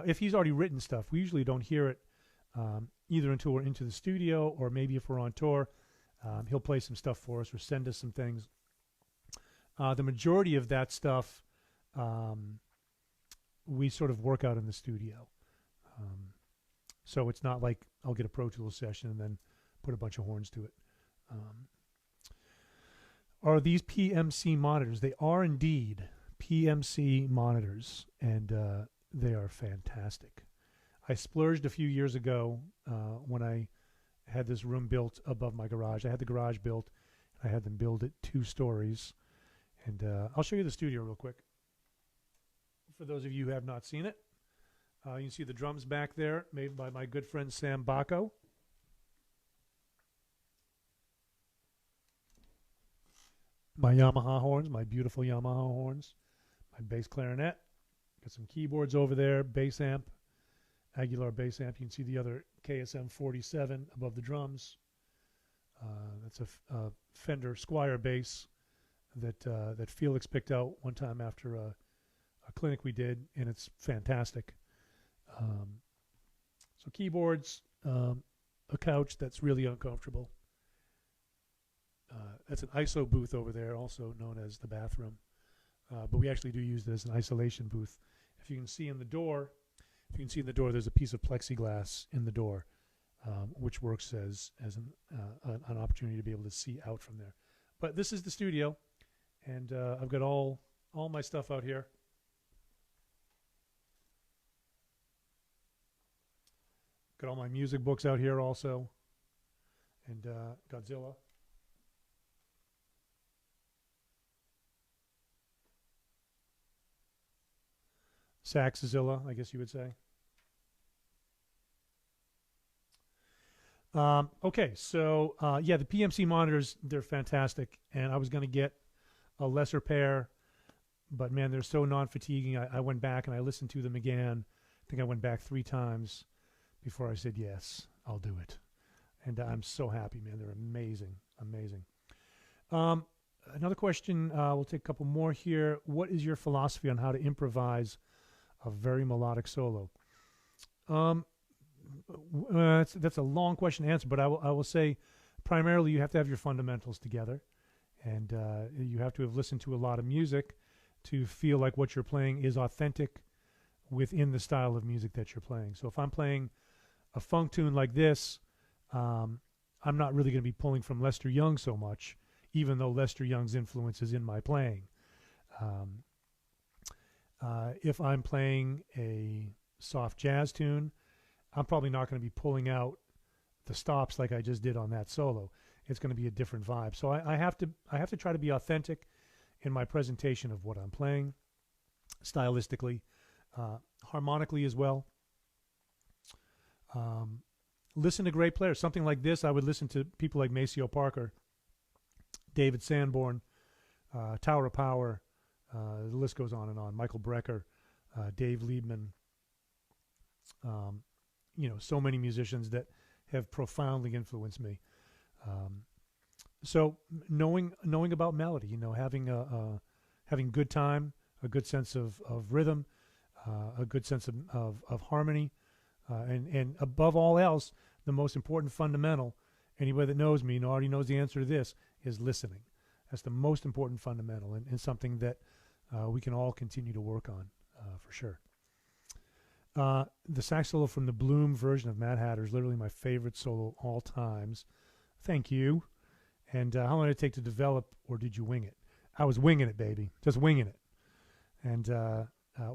if he's already written stuff, we usually don't hear it either until we're into the studio, or maybe if we're on tour, he'll play some stuff for us or send us some things. The majority of that stuff we sort of work out in the studio. So it's not like I'll get a Pro Tools session and then put a bunch of horns to it. Are these PMC monitors? They are indeed PMC monitors, and they are fantastic. I splurged a few years ago when I had this room built above my garage. I had the garage built. I had them build it 2 stories. And I'll show you the studio real quick. For those of you who have not seen it, you can see the drums back there made by my good friend Sam Bacco. My Yamaha horns, my beautiful Yamaha horns. My bass clarinet. Got some keyboards over there, bass amp, Aguilar bass amp. You can see the other KSM 47 above the drums. That's a Fender Squier bass that Felix picked out one time after a clinic we did, and it's fantastic. So keyboards, a couch that's really uncomfortable. That's an ISO booth over there, also known as the bathroom. But we actually do use this as an isolation booth. If you can see in the door, there's a piece of plexiglass in the door, which works as an opportunity to be able to see out from there. But this is the studio, and I've got all my stuff out here. Got all my music books out here also, and Godzilla. Saxzilla, I guess you would say. Okay, so yeah, the PMC monitors, they're fantastic, and I was going to get a lesser pair, but man, they're so non-fatiguing. I went back and I listened to them again. I think I went back 3 times before I said, yes, I'll do it. And I'm so happy, man. They're amazing, amazing. Another question, we'll take a couple more here. What is your philosophy on how to improvise a very melodic solo? That's a long question to answer, but I will say primarily you have to have your fundamentals together, and you have to have listened to a lot of music to feel like what you're playing is authentic within the style of music that you're playing. So if I'm playing a funk tune like this, I'm not really going to be pulling from Lester Young so much, even though Lester Young's influence is in my playing. If I'm playing a soft jazz tune, I'm probably not going to be pulling out the stops like I just did on that solo. It's going to be a different vibe. So I have to try to be authentic in my presentation of what I'm playing, stylistically, harmonically as well. Listen to great players. Something like this, I would listen to people like Maceo Parker, David Sanborn, Tower of Power. The list goes on and on. Michael Brecker, Dave Liebman. So many musicians that have profoundly influenced me. So knowing about melody, having good time, a good sense of rhythm, a good sense of harmony, and above all else, the most important fundamental, anybody that knows me already knows the answer to this, is listening. That's the most important fundamental, and something that we can all continue to work on for sure. The sax solo from the Bloom version of Mad Hatter is literally my favorite solo all times. Thank you. And how long did it take to develop, or did you wing it? I was winging it, baby. Just winging it. And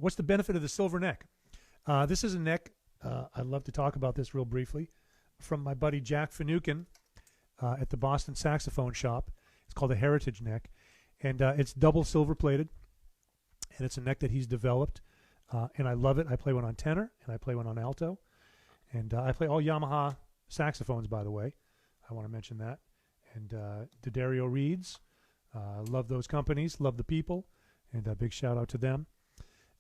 what's the benefit of the silver neck? This is a neck, I'd love to talk about this real briefly, from my buddy Jack Finucane at the Boston Saxophone Shop. It's called a Heritage neck. And it's double silver plated. And it's a neck that he's developed. And I love it. I play one on tenor, and I play one on alto. And I play all Yamaha saxophones, by the way. I want to mention that. And D'Addario Reeds. Love those companies. Love the people. And a big shout out to them.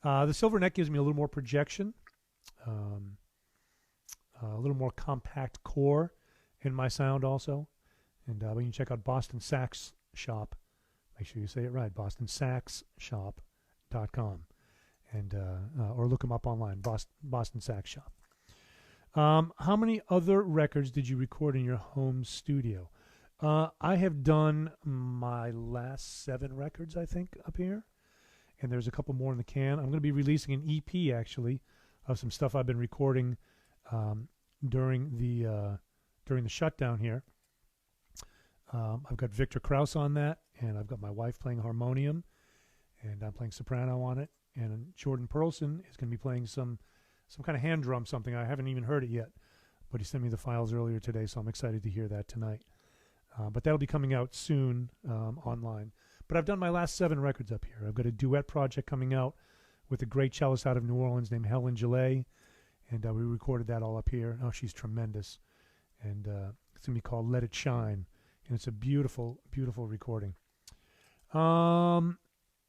The silver neck gives me a little more projection. A little more compact core in my sound also. And you can check out Boston Sax Shop. Make sure you say it right. BostonSaxShop.com. And or look them up online, Boston Sax Shop. How many other records did you record in your home studio? I have done my last 7 records, I think, up here, and there's a couple more in the can. I'm going to be releasing an EP, actually, of some stuff I've been recording during the shutdown here. I've got Victor Krauss on that, and I've got my wife playing harmonium, and I'm playing soprano on it. And Jordan Perlson is going to be playing some kind of hand drum, something. I haven't even heard it yet, but he sent me the files earlier today, so I'm excited to hear that tonight. But that'll be coming out soon online. But I've done my last 7 records up here. I've got a duet project coming out with a great cellist out of New Orleans named Helen Gillet, and we recorded that all up here. Oh, she's tremendous. And it's going to be called Let It Shine, and it's a beautiful, beautiful recording.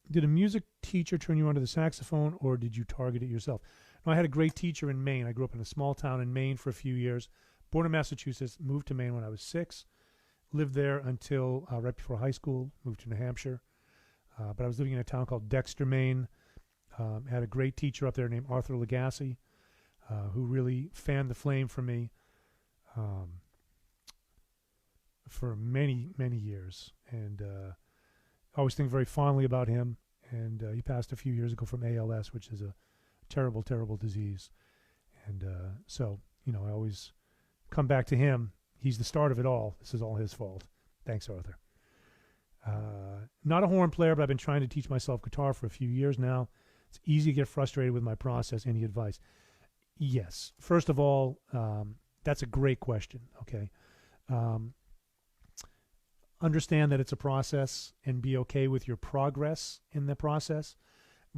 Did a music teacher turn you onto the saxophone, or did you target it yourself? No, I had a great teacher in Maine. I grew up in a small town in Maine for a few years. Born in Massachusetts, moved to Maine when I was 6. Lived there until right before high school. Moved to New Hampshire. But I was living in a town called Dexter, Maine. Had a great teacher up there named Arthur Lagasse, who really fanned the flame for me for many, many years. And I always think very fondly about him, and he passed a few years ago from ALS, which is a terrible, terrible disease. And so, I always come back to him. He's the start of it all. This is all his fault. Thanks, Arthur. Not a horn player, but I've been trying to teach myself guitar for a few years now. It's easy to get frustrated with my process. Any advice? Yes. First of all, that's a great question, okay? Understand that it's a process and be okay with your progress in the process.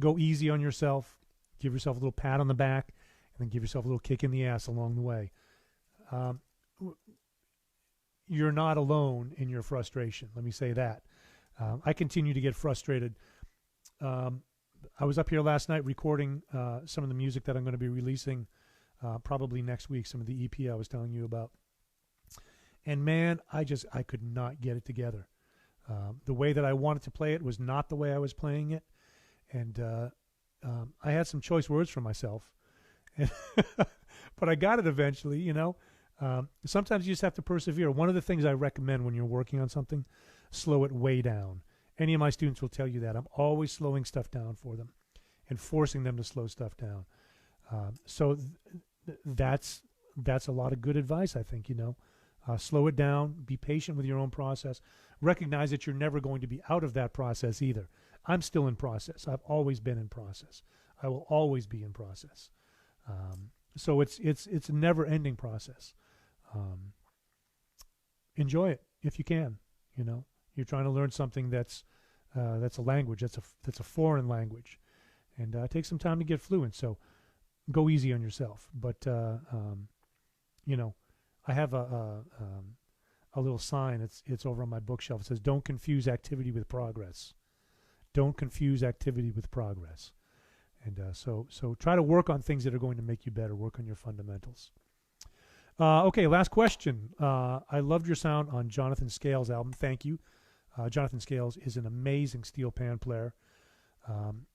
Go easy on yourself. Give yourself a little pat on the back, and then give yourself a little kick in the ass along the way. You're not alone in your frustration. Let me say that. I continue to get frustrated. I was up here last night recording some of the music that I'm going to be releasing probably next week, some of the EP I was telling you about. And man, I could not get it together. The way that I wanted to play it was not the way I was playing it. And I had some choice words for myself. But I got it eventually, Sometimes you just have to persevere. One of the things I recommend when you're working on something, slow it way down. Any of my students will tell you that. I'm always slowing stuff down for them and forcing them to slow stuff down. That's a lot of good advice, I think, slow it down, be patient with your own process, recognize that you're never going to be out of that process either. I'm still in process. I've always been in process. I will always be in process. So it's a never-ending process. Enjoy it if you can. You're trying to learn something that's a language, that's a foreign language, and take some time to get fluent. So go easy on yourself. But I have a little sign. It's over on my bookshelf. It says, "Don't confuse activity with progress." Don't confuse activity with progress. And so try to work on things that are going to make you better. Work on your fundamentals. Okay, last question. I loved your sound on Jonathan Scales' album. Thank you. Jonathan Scales is an amazing steel pan player,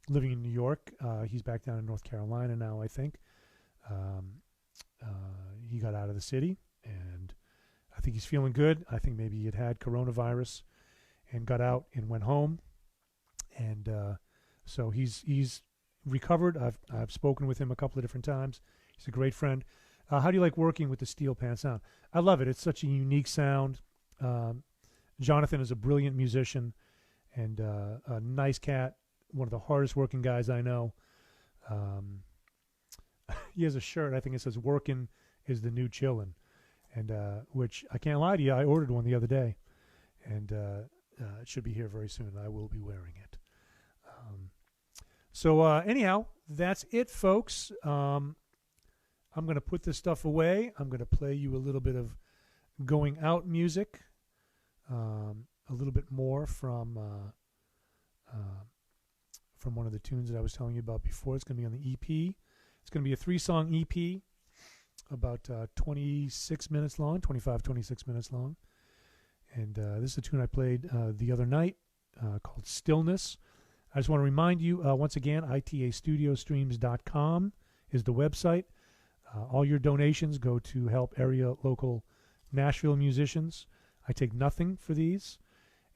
living in New York. He's back down in North Carolina now, I think. He got out of the city, and I think he's feeling good. I think maybe he had coronavirus and got out and went home. And so he's recovered. I've spoken with him a couple of different times. He's a great friend. How do you like working with the steel pan sound? I love it. It's such a unique sound. Jonathan is a brilliant musician and a nice cat, one of the hardest working guys I know. He has a shirt, I think it says, "Workin' is the new chillin'," and which I can't lie to you, I ordered one the other day, and it should be here very soon. I will be wearing it. So anyhow, that's it, folks. I'm going to put this stuff away. I'm going to play you a little bit of going out music, a little bit more from one of the tunes that I was telling you about before. It's going to be on the EP. It's going to be a 3-song EP, about 26 minutes long, 26 minutes long. And this is a tune I played the other night called Stillness. I just want to remind you, once again, itastudiostreams.com is the website. All your donations go to help area local Nashville musicians. I take nothing for these.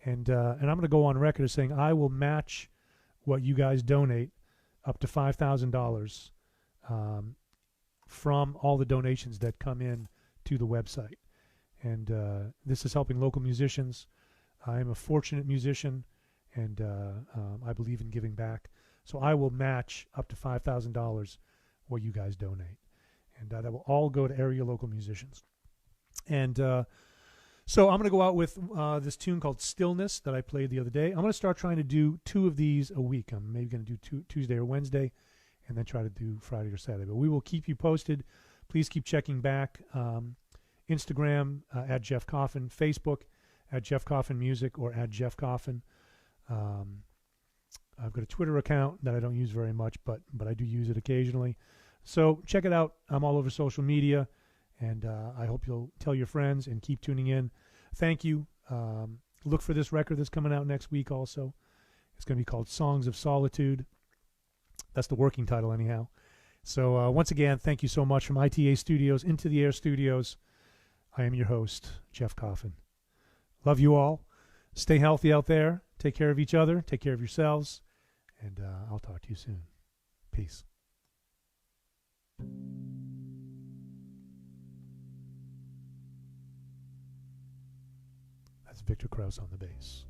And I'm going to go on record as saying I will match what you guys donate up to $5,000 from all the donations that come in to the website. And this is helping local musicians. I am a fortunate musician, and I believe in giving back. So I will match up to $5,000 what you guys donate. And that will all go to area local musicians. And so I'm going to go out with this tune called Stillness that I played the other day. I'm going to start trying to do 2 of these a week. I'm maybe going to do Tuesday or Wednesday, and then try to do Friday or Saturday. But we will keep you posted. Please keep checking back. Instagram at Jeff Coffin, Facebook at Jeff Coffin Music or at Jeff Coffin. I've got a Twitter account that I don't use very much, but I do use it occasionally. So check it out. I'm all over social media, and I hope you'll tell your friends and keep tuning in. Thank you. Look for this record that's coming out next week also. It's going to be called Songs of Solitude. That's the working title anyhow. So once again, thank you so much from ITA Studios, Into the Air Studios. I am your host, Jeff Coffin. Love you all. Stay healthy out there. Take care of each other. Take care of yourselves. And I'll talk to you soon. Peace. That's Victor Krause on the bass.